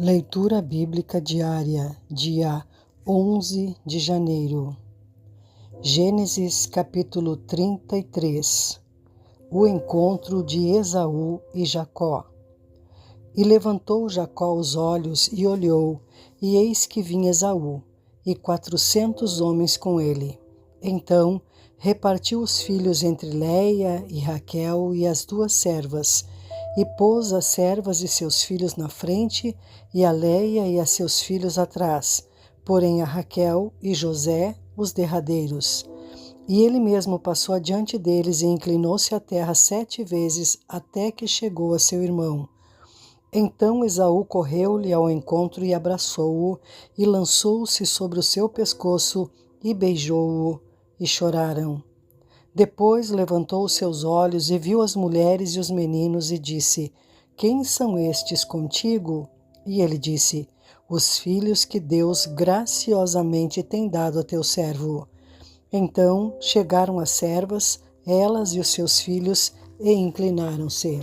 Leitura Bíblica Diária, dia 11 de janeiro. Gênesis capítulo 33. O encontro de Esaú e Jacó. E levantou Jacó os olhos e olhou, e eis que vinha Esaú, e 400 homens com ele. Então repartiu os filhos entre Léia e Raquel e as duas servas, e pôs as servas e seus filhos na frente, e a Léia e a seus filhos atrás, porém a Raquel e José os derradeiros. E ele mesmo passou adiante deles e inclinou-se à terra 7 vezes, até que chegou a seu irmão. Então Esaú correu-lhe ao encontro e abraçou-o, e lançou-se sobre o seu pescoço, e beijou-o, e choraram. Depois levantou os seus olhos e viu as mulheres e os meninos e disse: Quem são estes contigo? E ele disse: Os filhos que Deus graciosamente tem dado a teu servo. Então chegaram as servas, elas e os seus filhos, e inclinaram-se.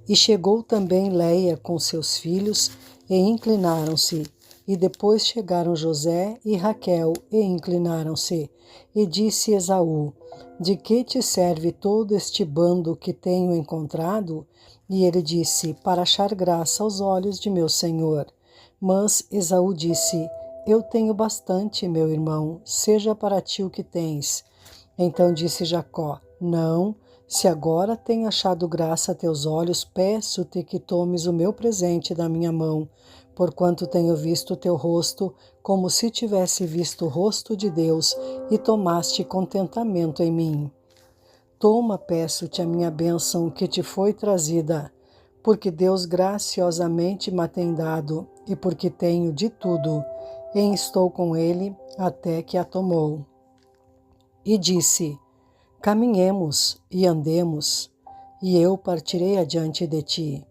E chegou também Léia com seus filhos, e inclinaram-se. E depois chegaram José e Raquel, e inclinaram-se. E disse Esaú: De que te serve todo este bando que tenho encontrado? E ele disse: Para achar graça aos olhos de meu senhor. Mas Esaú disse: Eu tenho bastante, meu irmão, seja para ti o que tens. Então disse Jacó: Não, se agora tenho achado graça a teus olhos, peço-te que tomes o meu presente da minha mão, porquanto tenho visto o teu rosto, como se tivesse visto o rosto de Deus, e tomaste contentamento em mim. Toma, peço-te, a minha bênção que te foi trazida, porque Deus graciosamente me tem dado, e porque tenho de tudo, e estou com ele até que a tomou. E disse: Caminhemos e andemos, e eu partirei adiante de ti.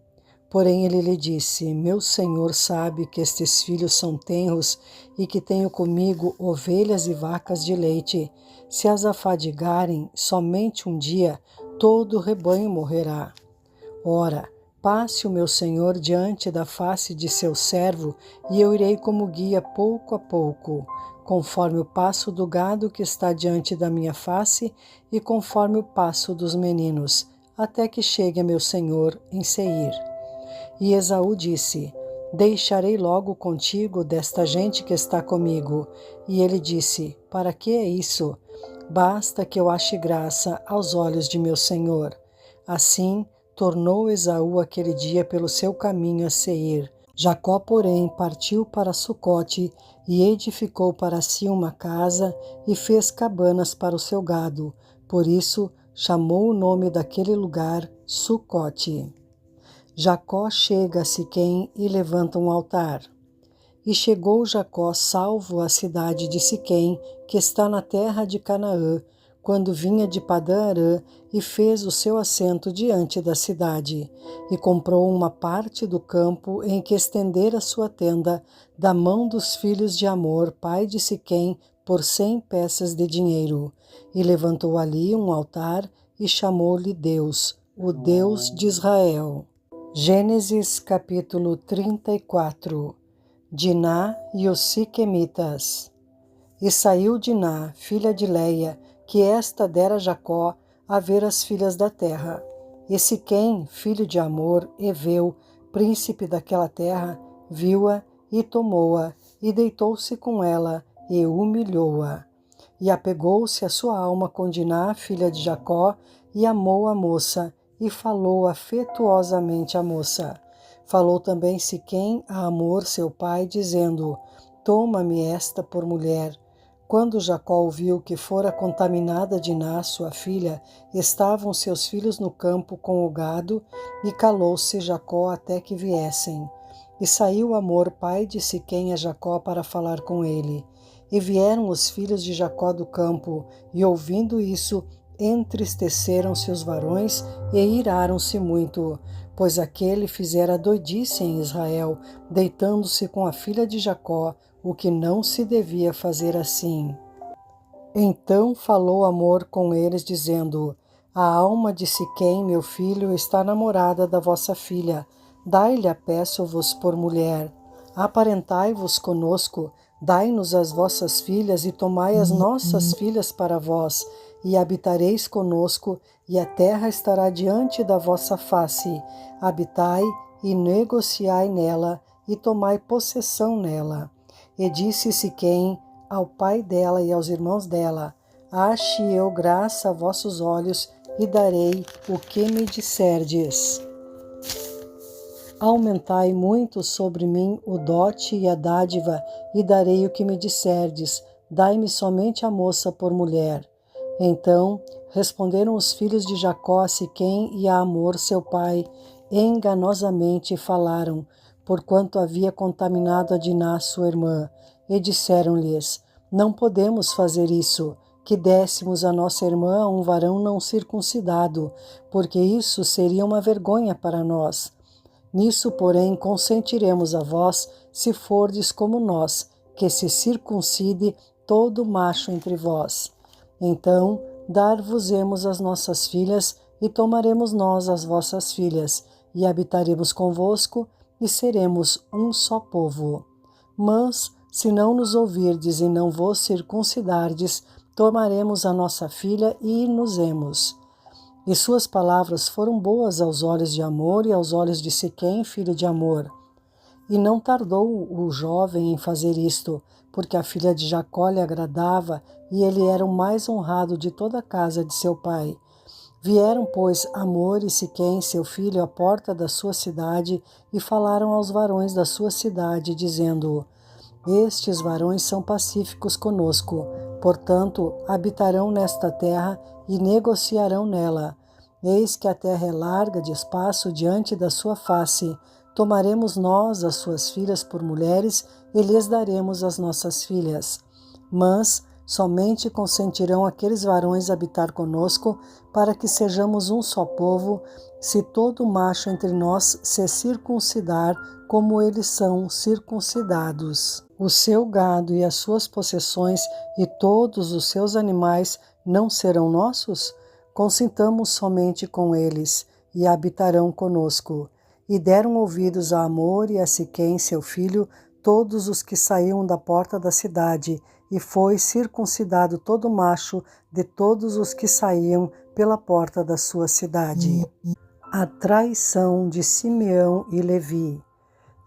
Porém ele lhe disse: Meu senhor sabe que estes filhos são tenros e que tenho comigo ovelhas e vacas de leite. Se as afadigarem somente um dia, todo o rebanho morrerá. Ora, passe o meu senhor diante da face de seu servo, e eu irei como guia pouco a pouco, conforme o passo do gado que está diante da minha face, e conforme o passo dos meninos, até que chegue a meu senhor em Seir. E Esaú disse: Deixarei logo contigo desta gente que está comigo. E ele disse: Para que é isso? Basta que eu ache graça aos olhos de meu senhor. Assim tornou Esaú aquele dia pelo seu caminho a Seir. Jacó, porém, partiu para Sucote e edificou para si uma casa e fez cabanas para o seu gado. Por isso chamou o nome daquele lugar Sucote. Jacó chega a Siquém e levanta um altar. E chegou Jacó salvo à cidade de Siquém, que está na terra de Canaã, quando vinha de Padã-arã, e fez o seu assento diante da cidade, e comprou uma parte do campo em que estendera sua tenda, da mão dos filhos de Amor, pai de Siquém, por 100 peças de dinheiro, e levantou ali um altar, e chamou-lhe Deus, o Deus de Israel. Gênesis capítulo 34. Diná e os Siquemitas. E saiu Diná, filha de Léia, que esta dera a Jacó, a ver as filhas da terra. E Siquém, filho de Amor, Eveu, príncipe daquela terra, viu-a e tomou-a, e deitou-se com ela, e humilhou-a. E apegou-se a sua alma com Diná, filha de Jacó, e amou a moça, e falou afetuosamente a moça. Falou também Siquém a Amor, seu pai, dizendo: Toma-me esta por mulher. Quando Jacó ouviu que fora contaminada Diná, sua filha, estavam seus filhos no campo com o gado, e calou-se Jacó até que viessem. E saiu Amor, pai de Siquém, a Jacó para falar com ele. E vieram os filhos de Jacó do campo, e ouvindo isso, entristeceram-se os varões e iraram-se muito, pois aquele fizera doidice em Israel, deitando-se com a filha de Jacó, o que não se devia fazer assim. Então falou Amor com eles, dizendo: A alma de Siquém, meu filho, está namorada da vossa filha. dai-lhe, peço-vos, por mulher. Aparentai-vos conosco, dai-nos as vossas filhas e tomai as nossas filhas para vós, e habitareis conosco, e a terra estará diante da vossa face. Habitai e negociai nela, e tomai possessão nela. E disse Siquém ao pai dela e aos irmãos dela: Ache eu graça a vossos olhos, e darei o que me disserdes. Aumentai muito sobre mim o dote e a dádiva, e darei o que me disserdes. Dai-me somente a moça por mulher. Então responderam os filhos de Jacó a Siquém e a Amor, seu pai, enganosamente falaram, porquanto havia contaminado a Diná, sua irmã. E disseram-lhes: Não podemos fazer isso, que dessemos a nossa irmã a um varão não circuncidado, porque isso seria uma vergonha para nós. Nisso, porém, consentiremos a vós, se fordes como nós, que se circuncide todo macho entre vós. Então, dar-vos-emos as nossas filhas, e tomaremos nós as vossas filhas, e habitaremos convosco, e seremos um só povo. Mas, se não nos ouvirdes e não vos circuncidardes, tomaremos a nossa filha e nos-emos. E suas palavras foram boas aos olhos de Amor e aos olhos de Siquém, filho de Amor. E não tardou o jovem em fazer isto, porque a filha de Jacó lhe agradava, e ele era o mais honrado de toda a casa de seu pai. Vieram, pois, Amor e Siquém, seu filho, à porta da sua cidade, e falaram aos varões da sua cidade, dizendo: Estes varões são pacíficos conosco, portanto, habitarão nesta terra e negociarão nela. Eis que a terra é larga de espaço diante da sua face. Tomaremos nós as suas filhas por mulheres e lhes daremos as nossas filhas. Mas somente consentirão aqueles varões habitar conosco, para que sejamos um só povo, se todo macho entre nós se circuncidar, como eles são circuncidados. O seu gado e as suas possessões e todos os seus animais não serão nossos? Consintamos somente com eles, e habitarão conosco. E deram ouvidos a Amor e a Siquém, seu filho, todos os que saíam da porta da cidade, e foi circuncidado todo macho de todos os que saíam pela porta da sua cidade. A traição de Simeão e Levi.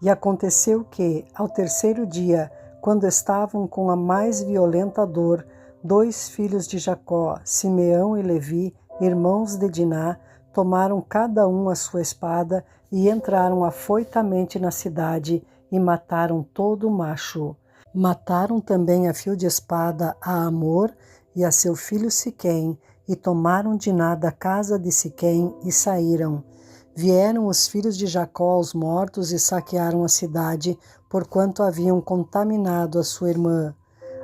E aconteceu que, ao terceiro dia, quando estavam com a mais violenta dor, 2 filhos de Jacó, Simeão e Levi, irmãos de Diná, tomaram cada um a sua espada e entraram afoitamente na cidade e mataram todo o macho. Mataram também a fio de espada a Amor e a seu filho Siquém, e tomaram Diná da casa de Siquém e saíram. Vieram os filhos de Jacó aos mortos e saquearam a cidade, porquanto haviam contaminado a sua irmã.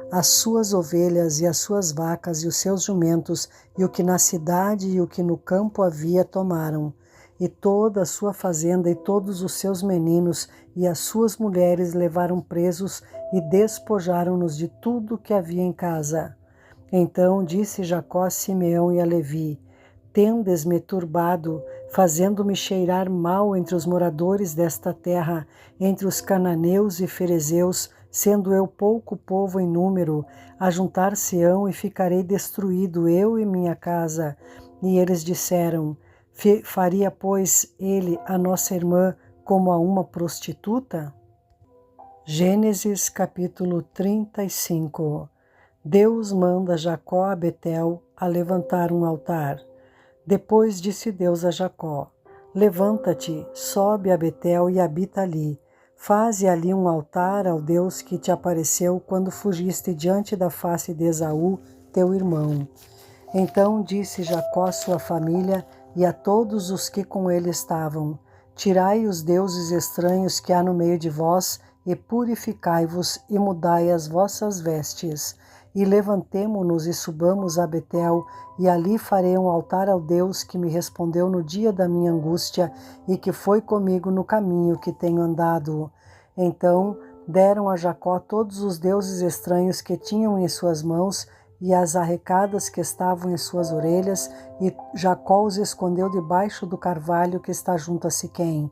As suas ovelhas e as suas vacas e os seus jumentos, e o que na cidade e o que no campo havia, tomaram. E toda a sua fazenda e todos os seus meninos e as suas mulheres levaram presos e despojaram-nos de tudo que havia em casa. Então disse Jacó a Simeão e a Levi: Tendes-me turbado, fazendo-me cheirar mal entre os moradores desta terra, entre os cananeus e ferezeus, sendo eu pouco povo em número, ajuntar-se-ão e ficarei destruído, eu e minha casa. E eles disseram: Faria, pois, ele a nossa irmã como a uma prostituta? Gênesis capítulo 35. Deus manda Jacó a Betel a levantar um altar. Depois disse Deus a Jacó: Levanta-te, sobe a Betel e habita ali. Faze ali um altar ao Deus que te apareceu quando fugiste diante da face de Esaú, teu irmão. Então disse Jacó à sua família e a todos os que com ele estavam: Tirai os deuses estranhos que há no meio de vós e purificai-vos e mudai as vossas vestes. E levantemo-nos e subamos a Betel, e ali farei um altar ao Deus que me respondeu no dia da minha angústia e que foi comigo no caminho que tenho andado. Então deram a Jacó todos os deuses estranhos que tinham em suas mãos e as arrecadas que estavam em suas orelhas, e Jacó os escondeu debaixo do carvalho que está junto a Siquém.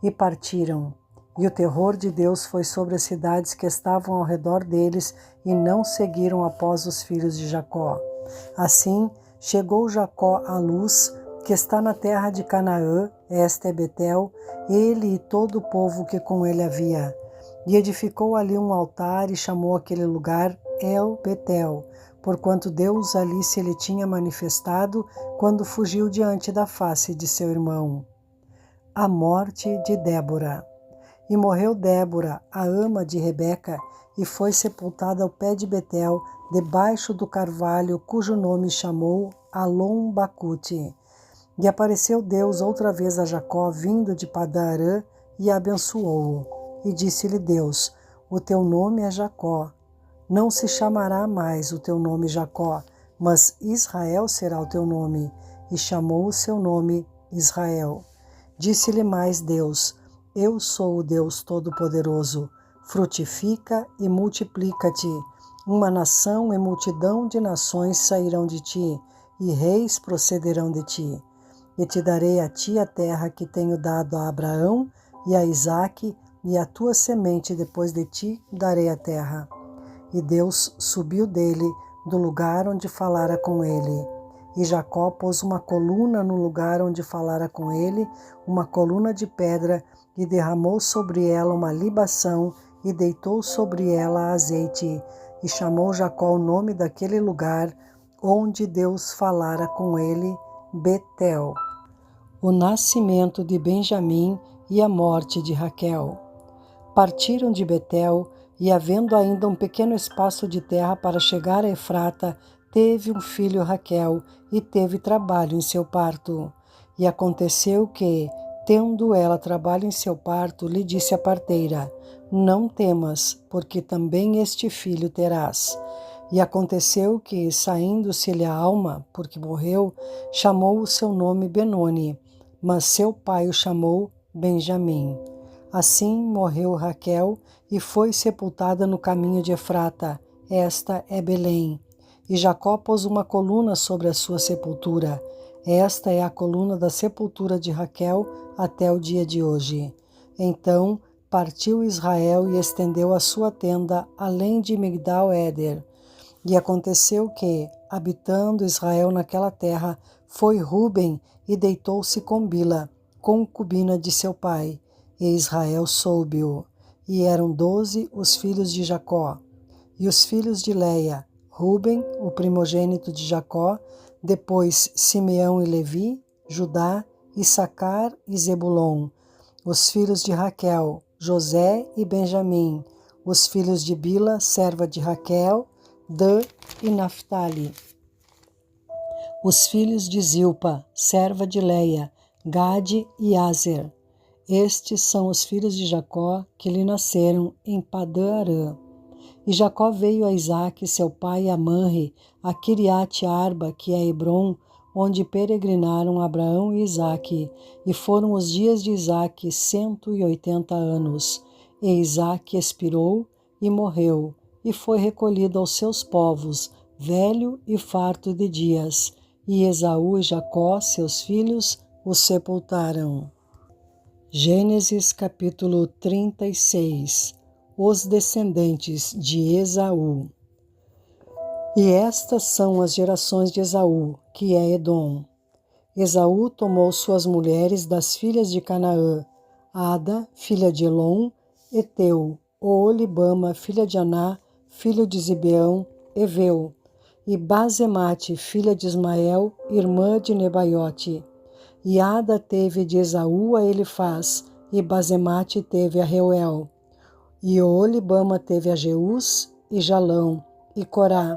e partiram. E o terror de Deus foi sobre as cidades que estavam ao redor deles, e não seguiram após os filhos de Jacó. Assim, chegou Jacó à Luz, que está na terra de Canaã, esta é Betel, ele e todo o povo que com ele havia. E edificou ali um altar e chamou aquele lugar El Betel, porquanto Deus ali se lhe tinha manifestado quando fugiu diante da face de seu irmão. A morte de Débora. E morreu Débora, a ama de Rebeca, e foi sepultada ao pé de Betel, debaixo do carvalho, cujo nome chamou Alon-Bacute. E apareceu Deus outra vez a Jacó, vindo de Padã-Arã, e abençoou-o. E disse-lhe Deus: o teu nome é Jacó. Não se chamará mais o teu nome Jacó, mas Israel será o teu nome. E chamou o seu nome Israel. Disse-lhe mais Deus: eu sou o Deus Todo-Poderoso. Frutifica e multiplica-te. Uma nação e multidão de nações sairão de ti, e reis procederão de ti. E te darei a ti a terra que tenho dado a Abraão e a Isaque, e a tua semente depois de ti darei a terra. E Deus subiu dele, do lugar onde falara com ele. E Jacó pôs uma coluna no lugar onde falara com ele, uma coluna de pedra, e derramou sobre ela uma libação, e deitou sobre ela azeite. E chamou Jacó o nome daquele lugar, onde Deus falara com ele, Betel. O nascimento de Benjamim e a morte de Raquel. Partiram de Betel, e havendo ainda um pequeno espaço de terra para chegar a Efrata, teve um filho Raquel, e teve trabalho em seu parto. E aconteceu que, tendo ela trabalho em seu parto, lhe disse a parteira: não temas, porque também este filho terás. E aconteceu que, saindo-se-lhe a alma, porque morreu, chamou o seu nome Benoni, mas seu pai o chamou Benjamim. Assim morreu Raquel e foi sepultada no caminho de Efrata, esta é Belém. E Jacó pôs uma coluna sobre a sua sepultura. Esta é a coluna da sepultura de Raquel até o dia de hoje. Então partiu Israel e estendeu a sua tenda além de Migdal-Éder. E aconteceu que, habitando Israel naquela terra, foi Ruben e deitou-se com Bila, concubina de seu pai. E Israel soube-o. E eram 12 os filhos de Jacó. E os filhos de Leia: Ruben, o primogênito de Jacó, depois Simeão e Levi, Judá, Issacar e Zebulon. Os filhos de Raquel: José e Benjamim. Os filhos de Bila, serva de Raquel, Dan e Naphtali. Os filhos de Zilpa, serva de Leia, Gade e Azer. Estes são os filhos de Jacó que lhe nasceram em Padã-Arã. E Jacó veio a Isaque, seu pai, a Manre, a Quiriate-Arba, que é Hebron, onde peregrinaram Abraão e Isaque, e foram os dias de Isaque 180 anos. E Isaque expirou e morreu, e foi recolhido aos seus povos, velho e farto de dias. E Esaú e Jacó, seus filhos, o sepultaram. Gênesis capítulo 36. Os descendentes de Esaú. E estas são as gerações de Esaú, que é Edom. Esaú tomou suas mulheres das filhas de Canaã: Ada, filha de Elon, Eteu, Oolibama, filha de Aná, filho de Zibeão, Eveu, e Basemate, filha de Ismael, irmã de Nebaiote. E Ada teve de Esaú a Elifaz, e Basemate teve a Reuel. E Oolibama teve a Jeús, e Jalão, e Corá.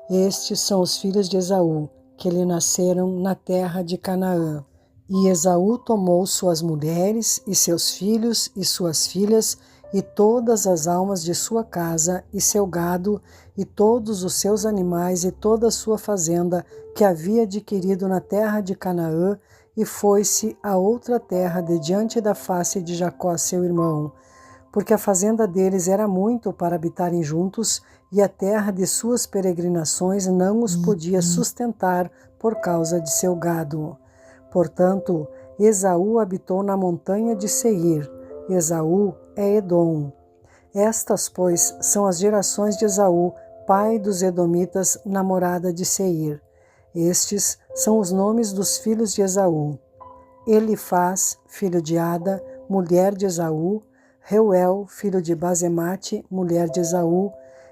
Estes são os filhos de Esaú, que lhe nasceram na terra de Canaã. E Esaú tomou suas mulheres, e seus filhos, e suas filhas, e todas as almas de sua casa, e seu gado, e todos os seus animais, e toda a sua fazenda, que havia adquirido na terra de Canaã, e foi-se a outra terra de diante da face de Jacó, seu irmão, porque a fazenda deles era muito para habitarem juntos, e a terra de suas peregrinações não os podia sustentar por causa de seu gado. Portanto, Esaú habitou na montanha de Seir. Esaú é Edom. Estas, pois, são as gerações de Esaú, pai dos edomitas, namorada de Seir. Estes são os nomes dos filhos de Esaú: Elifaz, filho de Ada, mulher de Esaú; Reuel, filho de Basemate, mulher de Esaú.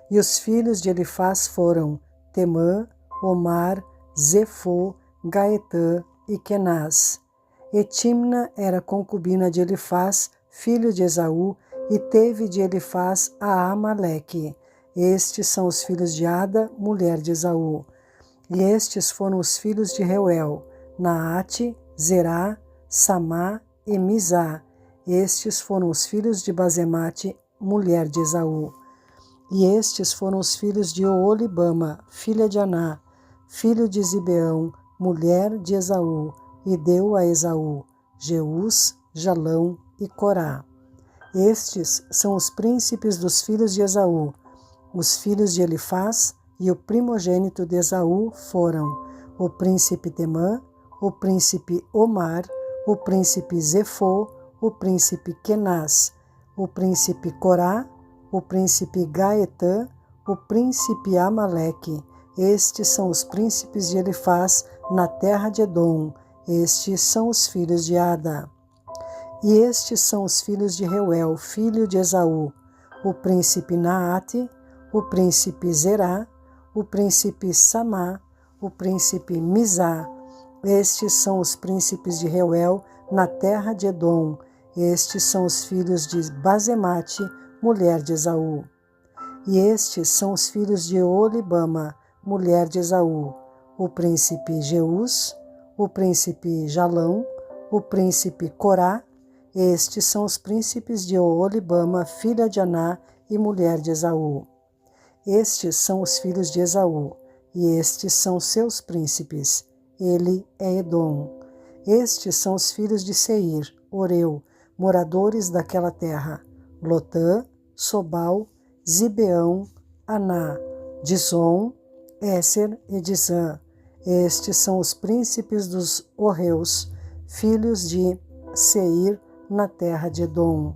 E os filhos de Elifaz foram Temã, Omar, Zefô, Gaetã e Kenaz. E Timna era concubina de Elifaz, filho de Esaú, e teve de Elifaz a Amaleque. Estes são os filhos de Ada, mulher de Esaú. E estes foram os filhos de Reuel: Naate, Zerá, Samá e Mizá. Estes foram os filhos de Basemate, mulher de Esaú. E estes foram os filhos de Oolibama, filha de Aná, filho de Zibeão, mulher de Esaú, e deu a Esaú Jeús, Jalão e Corá. Estes são os príncipes dos filhos de Esaú. Os filhos de Elifaz e o primogênito de Esaú foram o príncipe Temã, o príncipe Omar, o príncipe Zefô, o príncipe Kenaz, o príncipe Corá, o príncipe Gaetã, o príncipe Amaleque. Estes são os príncipes de Elifaz na terra de Edom. Estes são os filhos de Ada. E estes são os filhos de Reuel, filho de Esaú: o príncipe Naate, o príncipe Zerá, o príncipe Samá, o príncipe Mizá. Estes são os príncipes de Reuel na terra de Edom. Estes são os filhos de Basemate, mulher de Esaú. E estes são os filhos de Oolibama, mulher de Esaú: o príncipe Jeús, o príncipe Jalão, o príncipe Corá. Estes são os príncipes de Oolibama, filha de Aná e mulher de Esaú. Estes são os filhos de Esaú, e estes são seus príncipes. Ele é Edom. Estes são os filhos de Seir, Oreu, moradores daquela terra: Lotã, Sobal, Zibeão, Aná, Dizon, Éser e Dizã. Estes são os príncipes dos Orreus, filhos de Seir, na terra de Edom.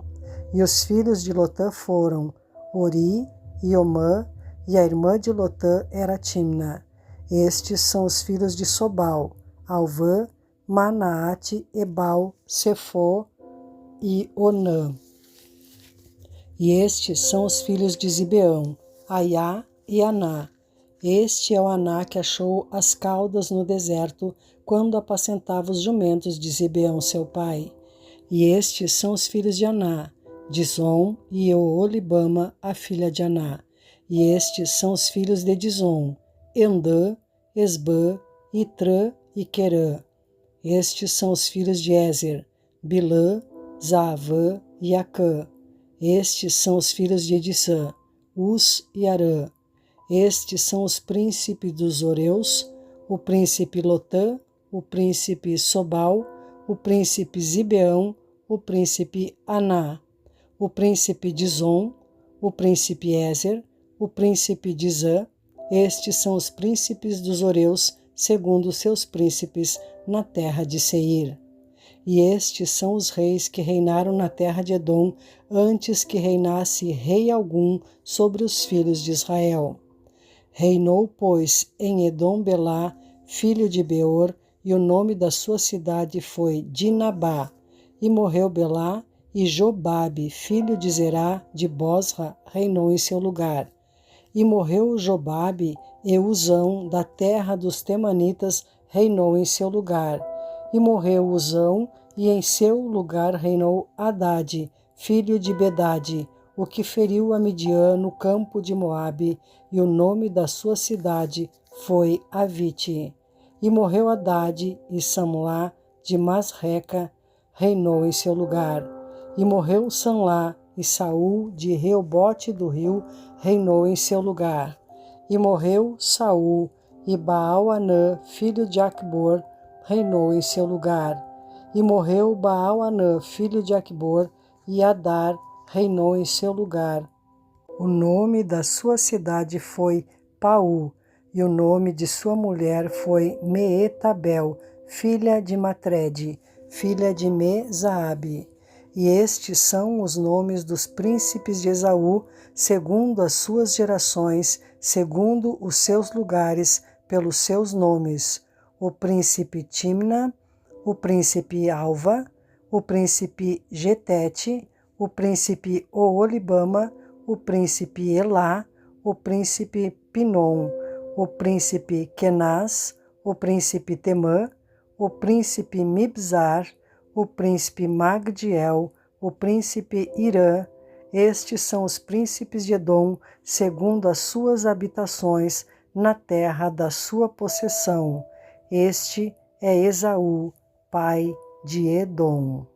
E os filhos de Lotã foram Ori e Omã, e a irmã de Lotã era Timna. Estes são os filhos de Sobal: Alvã, Manaate, Ebal, Sefô e Onã. E estes são os filhos de Zibeão: Aiá e Aná. Este é o Aná que achou as caudas no deserto, quando apacentava os jumentos de Zibeão, seu pai. E estes são os filhos de Aná: Dizon e Oolibama, a filha de Aná. E estes são os filhos de Dizon: Endã, Esbã, Itrã e Querã. Estes são os filhos de Ézer: Bilã, Zaavã e Acã. Estes são os filhos de Edissã: Uz e Arã. Estes são os príncipes dos Oreus: o príncipe Lotã, o príncipe Sobal, o príncipe Zibeão, o príncipe Aná, o príncipe Dizon, o príncipe Ézer, o príncipe Dizã. Estes são os príncipes dos Oreus, segundo seus príncipes, na terra de Seir. E estes são os reis que reinaram na terra de Edom, antes que reinasse rei algum sobre os filhos de Israel. Reinou, pois, em Edom Belá, filho de Beor, e o nome da sua cidade foi Dinabá. E morreu Belá, e Jobabe, filho de Zerá, de Bosra, reinou em seu lugar. E morreu Jobabe, e Uzão, da terra dos Temanitas, reinou em seu lugar. E morreu Uzão, e em seu lugar reinou Hadade, filho de Bedade, o que feriu a Midian no campo de Moabe, e o nome da sua cidade foi Avite. E morreu Hadade, e Samlá, de Masreca, reinou em seu lugar. E morreu Sanlá, e Saul, de Reobote do rio, reinou em seu lugar. E morreu Saul, e Baal-Anã, filho de Acbor, reinou em seu lugar. E morreu Baal-Anã, filho de Acbor, e Adar reinou em seu lugar. O nome da sua cidade foi Paú, e o nome de sua mulher foi Meetabel, filha de Matrede. filha de Mezaabe. E estes são os nomes dos príncipes de Esaú, segundo as suas gerações, segundo os seus lugares, pelos seus nomes: o príncipe Timna, o príncipe Alva, o príncipe Getete, o príncipe Oolibama, o príncipe Elá, o príncipe Pinom, o príncipe Kenaz, o príncipe Temã, o príncipe Mibzar, o príncipe Magdiel, o príncipe Irã. Estes são os príncipes de Edom, segundo as suas habitações, na terra da sua possessão. Este é Esaú, pai de Edom.